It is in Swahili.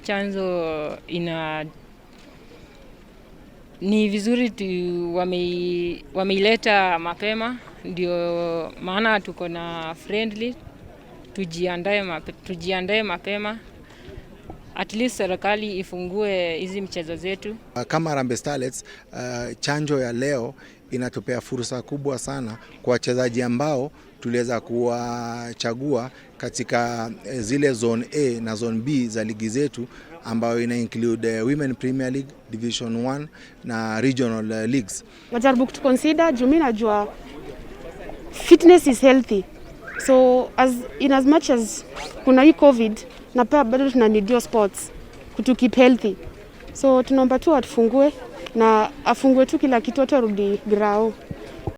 Chanzo ni vizuri wameileta mapema, ndio maana tuko na friendly, tujiandae mapema. At least serikali ifungue hizi mchezo zetu. Kama Harambee Starlets, chanjo ya leo inatupea fursa kubwa sana kwa wachezaji ambao tuliweza kuwachagua katika zile zone A na zone B za ligi zetu, ambayo ina include Women Premier League, Division 1 na Regional Leagues. Wajaribu to consider, juu mimi najua fitness is healthy. So as much as kuna hii COVID, na pia bado tunanidio sports to keep healthy. So tunaomba tu atufungue na afungue tu kila kitu, atarudi grao.